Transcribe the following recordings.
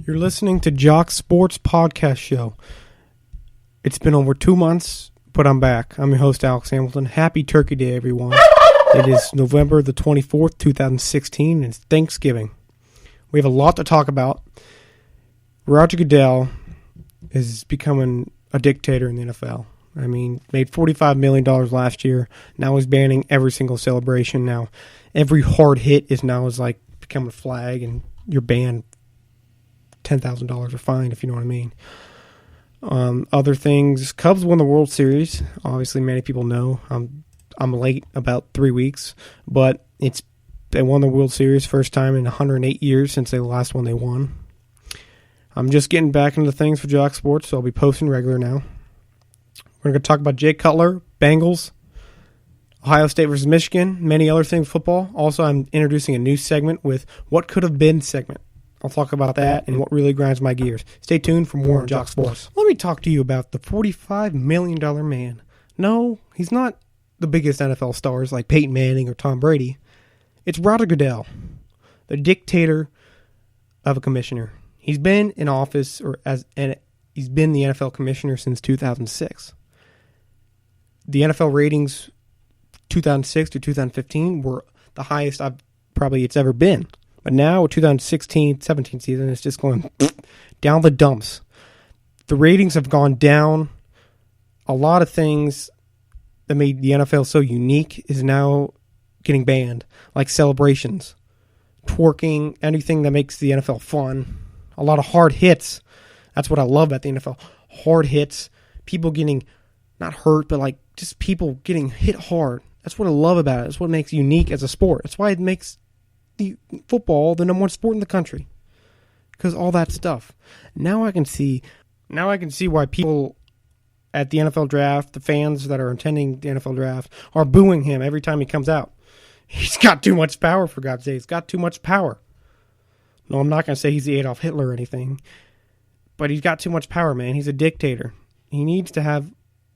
You're listening to Jacsports podcast show. It's been over 2 months, but I'm back. I'm your host, Alex Hamilton. Happy Turkey Day, everyone. It is November the 24th, 2016, and it's Thanksgiving. We have a lot to talk about. Roger Goodell is becoming a dictator in the NFL. I mean, made $45 million last year. Now he's banning every single celebration. Now, every hard hit is like becoming a flag, and you're banned $10,000 or fine, if you know what I mean. Other things, Cubs won the World Series. Obviously, many people know. I'm late about 3 weeks, but they won the World Series first time in 108 years since the last one they won. I'm just getting back into things for Jacsports, so I'll be posting regular now. We're going to talk about Jay Cutler, Bengals, Ohio State versus Michigan, many other things football. Also, I'm introducing a new segment with What Could Have Been segment. I'll talk about that and what really grinds my gears. Stay tuned for more on Jacsports. Let me talk to you about the $45 million man. No, he's not the biggest NFL stars like Peyton Manning or Tom Brady. It's Roger Goodell, the dictator of a commissioner. He's been in office, he's been the NFL commissioner since 2006. The NFL ratings 2006 to 2015 were the highest it's ever been. But now, with 2016-17 season, it's just going down the dumps. The ratings have gone down. A lot of things that made the NFL so unique is now getting banned, like celebrations, twerking, anything that makes the NFL fun. A lot of hard hits. That's what I love about the NFL. Hard hits, people getting not hurt, but like just people getting hit hard. That's what I love about it. That's what makes it unique as a sport. That's why it makes the football the number one sport in the country, because all that stuff. Now I can see why people at the NFL draft, the fans that are attending the NFL draft, are booing him every time he comes out. He's got too much power, for God's sake. He's got too much power. No, I'm not going to say he's the Adolf Hitler or anything, but he's got too much power, man. He's a dictator. He needs to have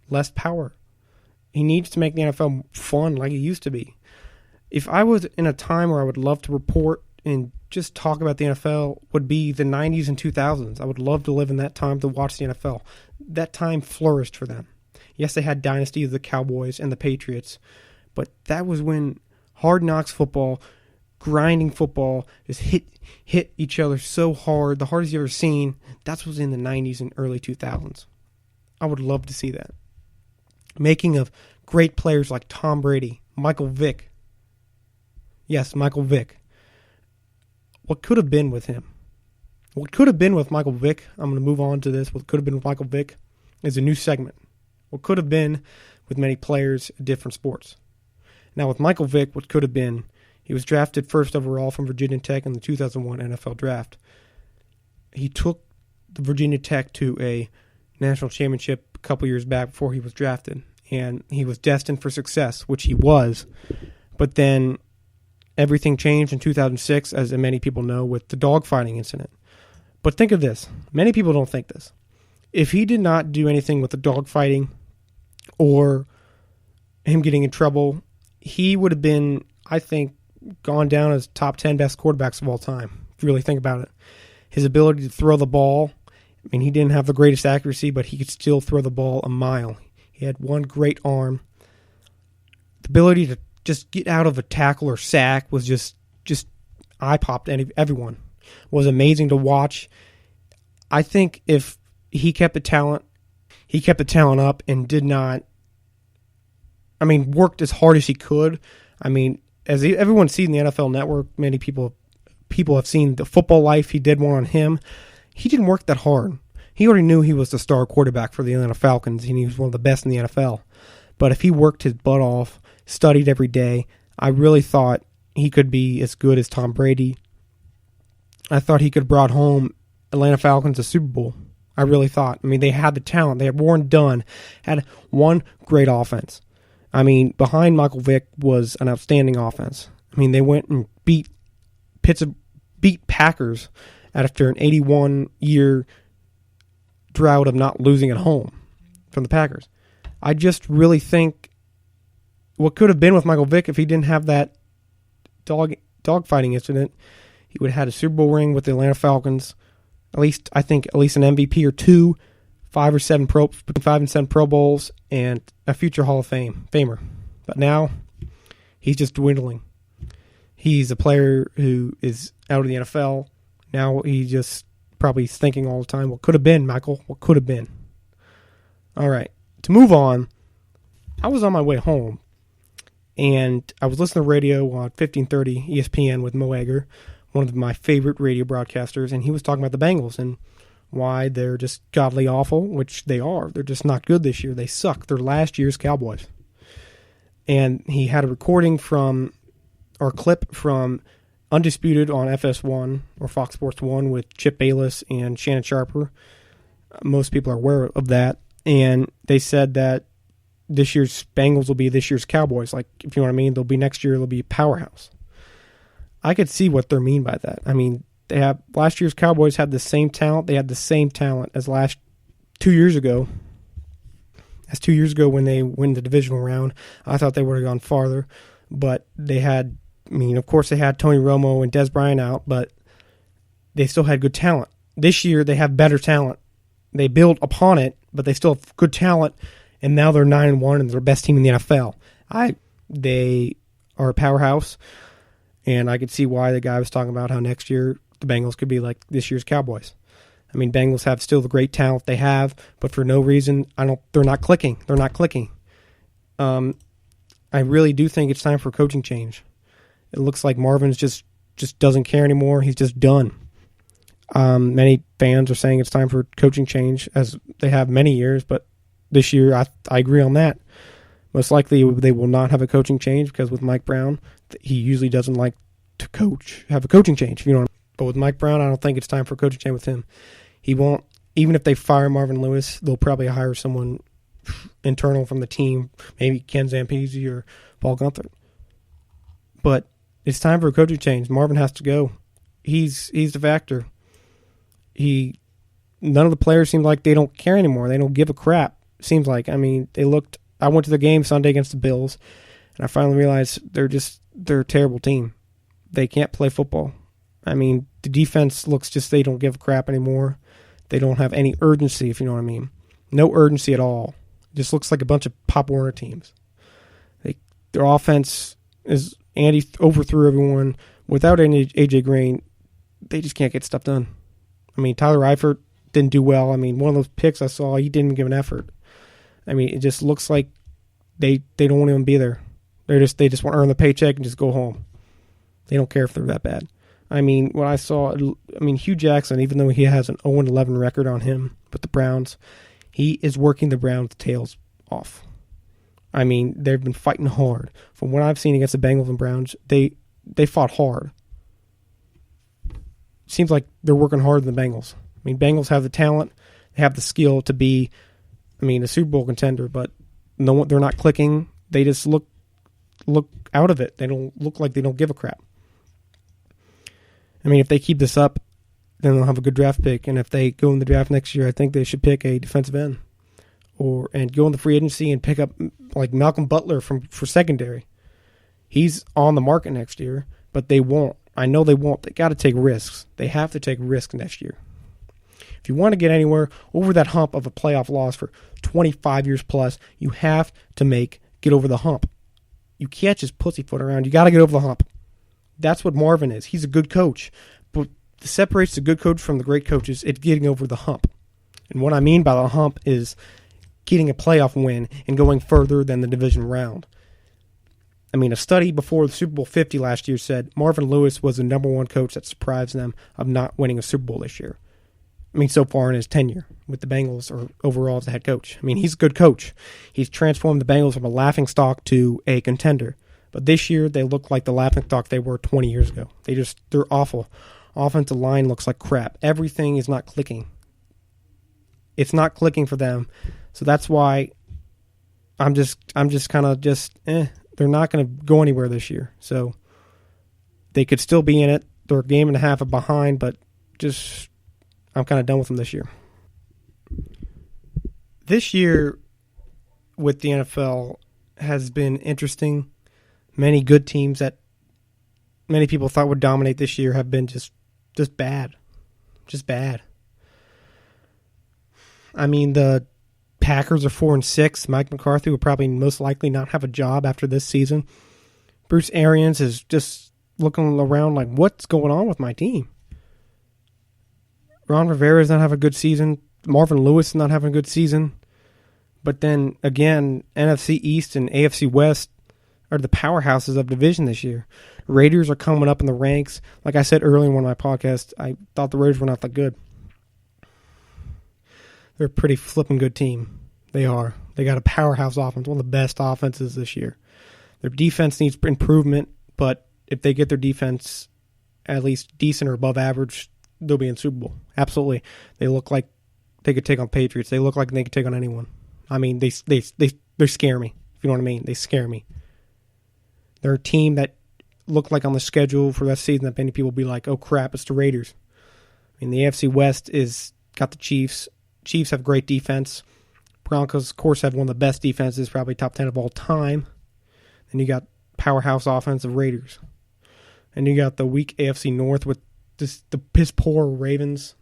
less power. He needs to make the NFL fun like it used to be. If I was in a time where I would love to report and just talk about the NFL, would be the 90s and 2000s. I would love to live in that time to watch the NFL. That time flourished for them. Yes, they had dynasty of the Cowboys and the Patriots, but that was when hard knocks football, grinding football, just hit each other so hard, the hardest you've ever seen. That was in the 90s and early 2000s. I would love to see that. Making of great players like Tom Brady, Michael Vick. Yes, Michael Vick. What could have been with him? What could have been with Michael Vick, I'm going to move on to this. What could have been with Michael Vick is a new segment. What could have been with many players in different sports. Now, with Michael Vick, what could have been, he was drafted first overall from Virginia Tech in the 2001 NFL Draft. He took the Virginia Tech to a national championship a couple years back before he was drafted, and he was destined for success, which he was. But then everything changed in 2006, as many people know, with the dogfighting incident. But think of this. Many people don't think this. If he did not do anything with the dogfighting or him getting in trouble, he would have been, I think, gone down as top 10 best quarterbacks of all time, if you really think about it. His ability to throw the ball, I mean, he didn't have the greatest accuracy, but he could still throw the ball a mile. He had one great arm. The ability to just get out of a tackle or sack was just eye-popped everyone. It was amazing to watch. I think if he kept the talent up and did not, worked as hard as he could. As everyone's seen the NFL Network, many people have seen the Football Life. He did one on him. He didn't work that hard. He already knew he was the star quarterback for the Atlanta Falcons, and he was one of the best in the NFL. But if he worked his butt off, studied every day, I really thought he could be as good as Tom Brady. I thought he could have brought home Atlanta Falcons a Super Bowl. I really thought. They had the talent. They had Warren Dunn, had one great offense. Behind Michael Vick was an outstanding offense. They went and beat Packers after an 81-year drought of not losing at home from the Packers. I just really think what could have been with Michael Vick if he didn't have that dogfighting incident, he would have had a Super Bowl ring with the Atlanta Falcons, I think at least an MVP or two, between 5 and 7 Pro Bowls, and a future Hall of Famer. But now, he's just dwindling. He's a player who is out of the NFL. Now he just probably is thinking all the time, what could have been, Michael? What could have been? All right. To move on, I was on my way home, and I was listening to radio on 1530 ESPN with Mo Egger, one of my favorite radio broadcasters, and he was talking about the Bengals and why they're just godly awful, which they are. They're just not good this year. They suck. They're last year's Cowboys. And he had a recording or clip from Undisputed on FS1 or Fox Sports 1 with Chip Bayless and Shannon Sharper. Most people are aware of that. And they said that this year's Bengals will be this year's Cowboys. Like, if you know what I mean, they'll be next year, they'll be a powerhouse. I could see what they mean by that. I mean, last year's Cowboys had the same talent. They had the same talent as 2 years ago. As 2 years ago when they win the divisional round, I thought they would have gone farther. But of course they had Tony Romo and Des Bryant out, but they still had good talent. This year they have better talent. They build upon it, but they still have good talent, and now they're 9-1 and they're the best team in the NFL. They are a powerhouse, and I could see why the guy was talking about how next year the Bengals could be like this year's Cowboys. I mean, Bengals have still the great talent they have, but for no reason, they're not clicking. They're not clicking. I really do think it's time for a coaching change. It looks like Marvin's just doesn't care anymore. He's just done. Many fans are saying it's time for coaching change, as they have many years, but this year I agree on that. Most likely they will not have a coaching change because with Mike Brown, he usually doesn't like to have a coaching change, if you know what I mean. But with Mike Brown, I don't think it's time for a coaching change with him. He won't, even if they fire Marvin Lewis, they'll probably hire someone internal from the team, maybe Ken Zampese or Paul Gunther. But it's time for a coaching change. Marvin has to go. He's the factor. None of the players seem like they don't care anymore. They don't give a crap. Seems like. I mean, I went to the game Sunday against the Bills, and I finally realized they're a terrible team. They can't play football. I mean, the defense looks they don't give a crap anymore. They don't have any urgency, if you know what I mean. No urgency at all. It just looks like a bunch of Pop Warner teams. Their offense is, Andy overthrew everyone. Without any A.J. Green, they just can't get stuff done. I mean, Tyler Eifert didn't do well. I mean, one of those picks I saw, he didn't give an effort. I mean, it just looks like they don't want to even be there. They just want to earn the paycheck and just go home. They don't care if they're that bad. I mean, what I saw, Hugh Jackson, even though he has an 0-11 record on him with the Browns, he is working the Browns' tails off. I mean, they've been fighting hard. From what I've seen against the Bengals and Browns, they fought hard. Seems like they're working harder than the Bengals. I mean, Bengals have the talent, they have the skill to be, a Super Bowl contender, but no, they're not clicking. They just look out of it. They don't look like they don't give a crap. I mean, if they keep this up, then they'll have a good draft pick. And if they go in the draft next year, I think they should pick a defensive end, and go in the free agency and pick up like Malcolm Butler for secondary. He's on the market next year, but they won't. I know they won't. They got to take risks. They have to take risks next year. If you want to get anywhere over that hump of a playoff loss for 25 years plus, you have to get over the hump. You can't just pussyfoot around. You got to get over the hump. That's what Marvin is. He's a good coach. But what separates the good coach from the great coaches, it's getting over the hump. And what I mean by the hump is getting a playoff win and going further than the division round. I mean, a study before the Super Bowl 50 last year said Marvin Lewis was the number one coach that surprised them of not winning a Super Bowl this year. So far in his tenure with the Bengals or overall as a head coach. He's a good coach. He's transformed the Bengals from a laughingstock to a contender. But this year, they look like the laughingstock they were 20 years ago. They're awful. Offensive line looks like crap. Everything is not clicking. It's not clicking for them. So that's why I'm just kind of they're not going to go anywhere this year. So they could still be in it. They're a game and a half behind, but I'm kind of done with them this year. This year with the NFL has been interesting. Many good teams that many people thought would dominate this year have been just bad. Just bad. I mean, the Packers are 4-6. Mike McCarthy will probably most likely not have a job after this season. Bruce Arians is just looking around like, what's going on with my team? Ron Rivera does not have a good season. Marvin Lewis is not having a good season. But then, again, NFC East and AFC West are the powerhouses of division this year. Raiders are coming up in the ranks. Like I said earlier in one of my podcasts, I thought the Raiders were not that good. They're a pretty flipping good team. They are. They got a powerhouse offense, one of the best offenses this year. Their defense needs improvement, but if they get their defense at least decent or above average, they'll be in Super Bowl. Absolutely. They look like they could take on Patriots. They look like they could take on anyone. I mean, they scare me, if you know what I mean. They scare me. They're a team that looked like on the schedule for that season that many people will be like, oh crap, it's the Raiders. I mean, the AFC West is got the Chiefs. Chiefs have great defense. Broncos, of course, have one of the best defenses, probably top 10 of all time. Then you got powerhouse offensive Raiders. And you got the weak AFC North with the piss-poor Ravens,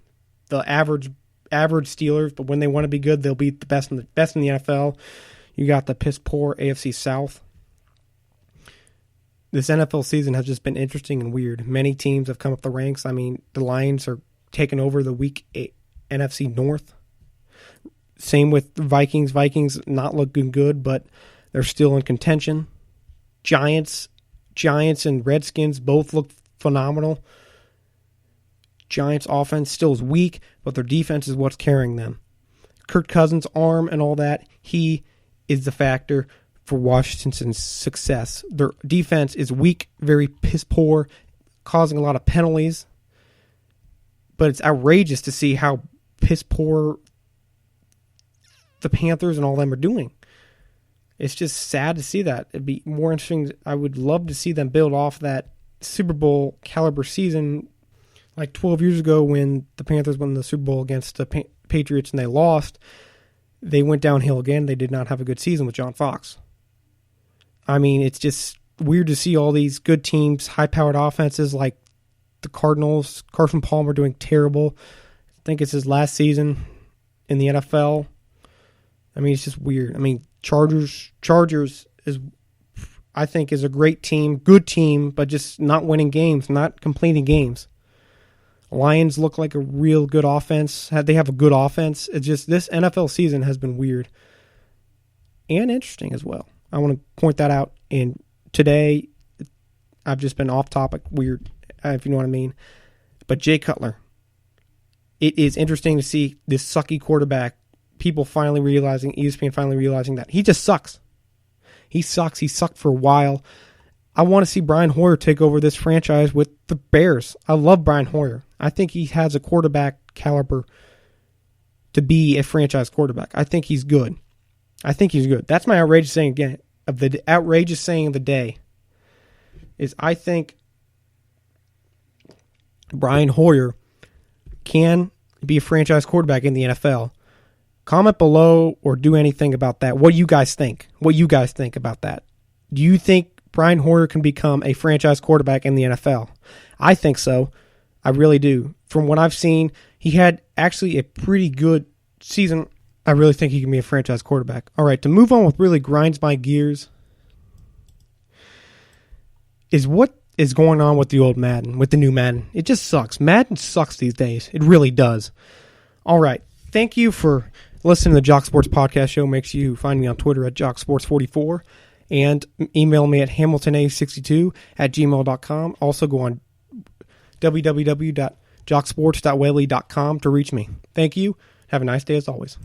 the average Steelers, but when they want to be good, they'll be the best in the NFL. You got the piss-poor AFC South. This NFL season has just been interesting and weird. Many teams have come up the ranks. I mean, the Lions are taking over the weak NFC North. Same with the Vikings. Vikings not looking good, but they're still in contention. Giants and Redskins both look phenomenal. Giants' offense still is weak, but their defense is what's carrying them. Kirk Cousins' arm and all that, he is the factor for Washington's success. Their defense is weak, very piss poor, causing a lot of penalties. But it's outrageous to see how piss poor the Panthers and all them are doing. It's just sad to see that. It'd be more interesting. I would love to see them build off that Super Bowl caliber season like 12 years ago when the Panthers won the Super Bowl against the Patriots and they lost. They went downhill again. They did not have a good season with John Fox. I mean, it's just weird to see all these good teams, high-powered offenses like the Cardinals, Carson Palmer doing terrible. I think it's his last season in the NFL. I mean, it's just weird. I mean, Chargers is, I think, is a great team, good team, but just not winning games, not completing games. Lions look like a real good offense. They have a good offense. It's just this NFL season has been weird and interesting as well. I want to point that out. And today, I've just been off topic, weird, if you know what I mean. But Jay Cutler, it is interesting to see this sucky quarterback, people finally realizing, ESPN finally realizing that he just sucks. He sucks. He sucked for a while. I want to see Brian Hoyer take over this franchise with the Bears. I love Brian Hoyer. I think he has a quarterback caliber to be a franchise quarterback. I think he's good. That's my outrageous saying again. Of the outrageous saying of the day is I think Brian Hoyer can be a franchise quarterback in the NFL. Comment below or do anything about that. What do you guys think? What you guys think about that? Do you think Brian Hoyer can become a franchise quarterback in the NFL? I think so. I really do. From what I've seen, he had actually a pretty good season. I really think he can be a franchise quarterback. All right, to move on with really grinds my gears is what is going on with the old Madden, with the new Madden. It just sucks. Madden sucks these days. It really does. All right, thank you for listening to the Jacsports podcast show. Make sure you find me on Twitter at Jacsports44 and email me at hamiltona62@gmail.com. Also go on www.jocksports.whaley.com to reach me. Thank you. Have a nice day as always.